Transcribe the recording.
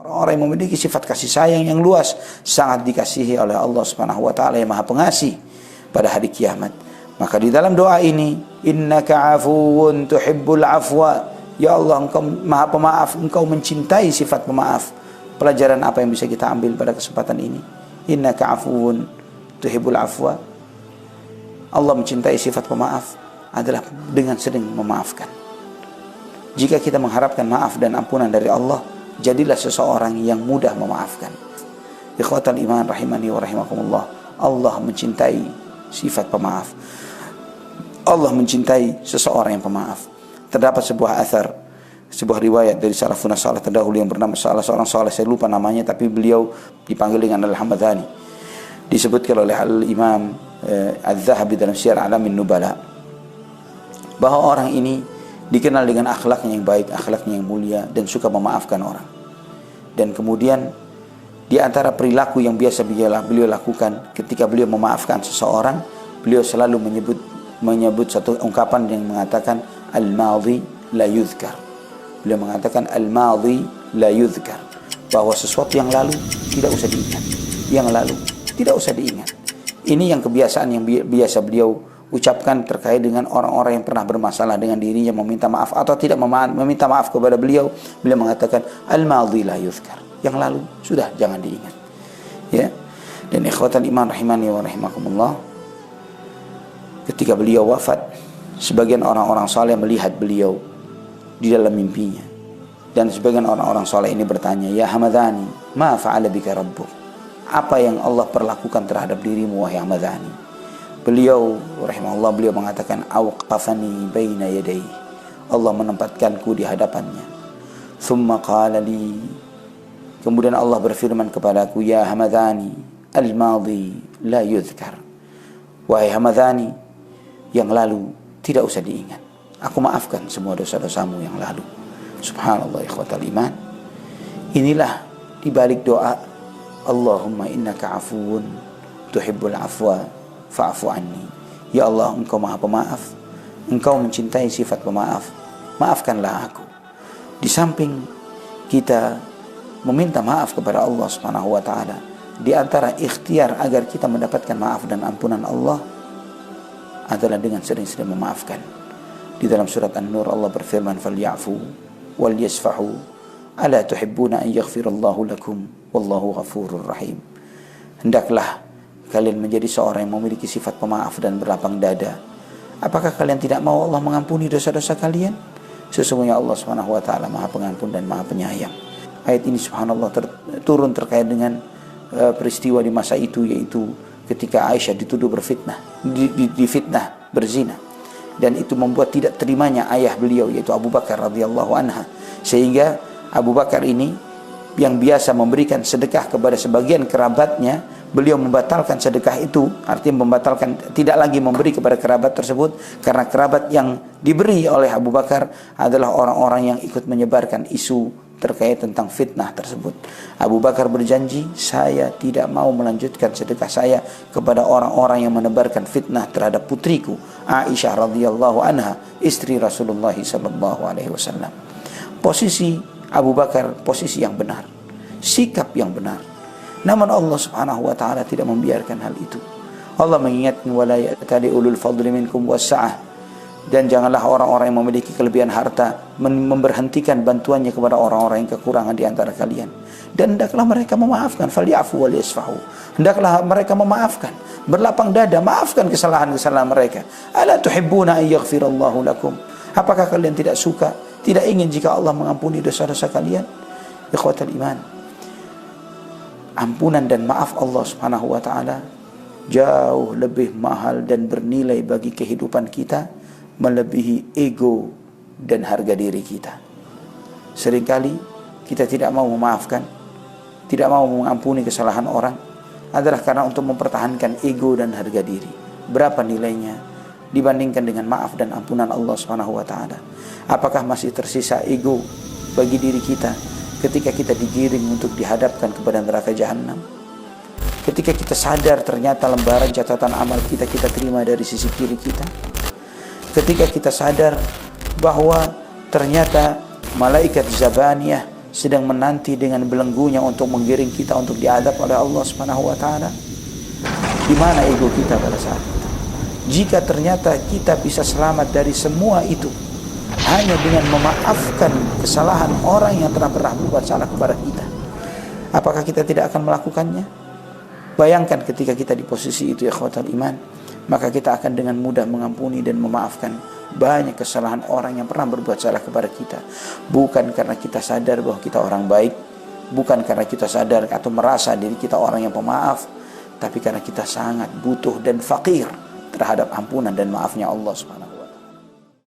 Orang-orang yang memiliki sifat kasih sayang yang luas sangat dikasihi oleh Allah Subhanahu wa taala yang Maha Pengasih pada hari kiamat. Maka di dalam doa ini, innaka afuwun tuhibbul afwa, ya Allah engkau Maha Pemaaf, engkau mencintai sifat pemaaf. Pelajaran apa yang bisa kita ambil pada kesempatan ini? Innaka afuwun tuhibbul afwa. Allah mencintai sifat pemaaf adalah dengan sering memaafkan. Jika kita mengharapkan maaf dan ampunan dari Allah, jadilah seseorang yang mudah memaafkan. Ikhwatal iman rahimani wa rahimakumullah. Allah mencintai sifat pemaaf. Allah mencintai seseorang yang pemaaf. Terdapat sebuah athar, sebuah riwayat dari salafun salih terdahulu yang bernama salah seorang saleh, saya lupa namanya, tapi beliau dipanggil dengan Al-Hamadani. Disebutkan oleh Al-Imam Al-Zahabi dalam Syiar Alamin Nubala bahwa orang ini dikenal dengan akhlaknya yang baik, akhlaknya yang mulia, dan suka memaafkan orang. Dan kemudian di antara perilaku yang biasa beliau lakukan ketika beliau memaafkan seseorang, beliau selalu menyebut satu ungkapan yang mengatakan al-madhi la yuzkar. Beliau mengatakan al-madhi la yuzkar, bahwa sesuatu yang lalu tidak usah diingat, yang lalu tidak usah diingat. Ini yang kebiasaan yang biasa beliau ucapkan terkait dengan orang-orang yang pernah bermasalah dengan dirinya, meminta maaf atau tidak meminta maaf kepada beliau. Beliau mengatakan al-madhi la yuzkar, yang lalu sudah jangan diingat. Ya. Dan ikhwatan iman rahimani wa rahimakumullah, ketika beliau wafat, sebagian orang-orang saleh melihat beliau di dalam mimpinya, dan sebagian orang-orang saleh ini bertanya, ya Hamadani, ma fa'ala bika rabbuk, apa yang Allah perlakukan terhadap dirimu wahai Hamadani? Beliau rahimahullah, beliau mengatakan awqafani baina yadayhi, Allah menempatkanku di hadapannya. Thumma qala li, kemudian Allah berfirman kepadaku, ya Hamadani, al-madhi la yuzkar, wahai Hamadani, yang lalu tidak usah diingat, aku maafkan semua dosa-dosamu yang lalu. Subhanallah ikhwatal iman. Inilah dibalik doa Allahumma innaka afuwun tuhibbul afwa fa'fu anni, ya Allah engkau maha pemaaf, engkau mencintai sifat pemaaf, maafkanlah aku. Di samping kita meminta maaf kepada Allah Subhanahu wa taala, di antara ikhtiar agar kita mendapatkan maaf dan ampunan Allah adalah dengan sering-sering memaafkan. Di dalam surat An-Nur Allah berfirman, falyafu wal yasfahu ala tuhibbuna an yaghfirallahu lakum wallahu ghafurur rahim. Hendaklah kalian menjadi seorang yang memiliki sifat pemaaf dan berlapang dada. Apakah kalian tidak mau Allah mengampuni dosa-dosa kalian? Sesungguhnya Allah Subhanahu wa taala Maha Pengampun dan Maha Penyayang. Ayat ini subhanallah turun terkait dengan peristiwa di masa itu, yaitu ketika Aisyah dituduh berfitnah, difitnah berzina, dan itu membuat tidak terimanya ayah beliau yaitu Abu Bakar radhiyallahu anha, sehingga Abu Bakar ini yang biasa memberikan sedekah kepada sebagian kerabatnya, beliau membatalkan sedekah itu, artinya membatalkan, tidak lagi memberi kepada kerabat tersebut, karena kerabat yang diberi oleh Abu Bakar adalah orang-orang yang ikut menyebarkan isu terkait tentang fitnah tersebut. Abu Bakar berjanji, saya tidak mau melanjutkan sedekah saya kepada orang-orang yang menebarkan fitnah terhadap putriku Aisyah radhiyallahu anha, istri Rasulullah sallallahu alaihi wasallam. Posisi Abu Bakar posisi yang benar, sikap yang benar. Namun Allah Subhanahu wa taala tidak membiarkan hal itu. Allah mengingatkan, wala ya'tali ulul fadli minkum was-sa'ah, dan janganlah orang-orang yang memiliki kelebihan harta memberhentikan bantuannya kepada orang-orang yang kekurangan di antara kalian. Dan hendaklah mereka memaafkan, falyafu wal yasfahu, hendaklah mereka memaafkan, berlapang dada, maafkan kesalahan-kesalahan mereka. Ala tuhibbuna an yaghfirallahu lakum, apakah kalian tidak suka, tidak ingin jika Allah mengampuni dosa-dosa kalian? Ikhwatal iman, ampunan dan maaf Allah Subhanahu wa taala jauh lebih mahal dan bernilai bagi kehidupan kita, melebihi ego dan harga diri kita. Seringkali kita tidak mau memaafkan, tidak mau mengampuni kesalahan orang, adalah karena untuk mempertahankan ego dan harga diri. Berapa nilainya dibandingkan dengan maaf dan ampunan Allah Subhanahu wa taala? Apakah masih tersisa ego bagi diri kita ketika kita digiring untuk dihadapkan kepada neraka jahanam? Ketika kita sadar ternyata lembaran catatan amal kita terima dari sisi kiri kita. Ketika kita sadar bahwa ternyata malaikat Zabaniyah sedang menanti dengan belenggunya untuk menggiring kita untuk diadab oleh Allah Subhanahu wa taala? Di mana ego kita pada saat itu? Jika ternyata kita bisa selamat dari semua itu hanya dengan memaafkan kesalahan orang yang telah pernah berbuat salah kepada kita, apakah kita tidak akan melakukannya? Bayangkan ketika kita di posisi itu, ikhwatal iman, maka kita akan dengan mudah mengampuni dan memaafkan banyak kesalahan orang yang pernah berbuat salah kepada kita. Bukan karena kita sadar bahwa kita orang baik, bukan karena kita sadar atau merasa diri kita orang yang pemaaf, tapi karena kita sangat butuh dan fakir terhadap ampunan dan maafnya Allah Subhanahu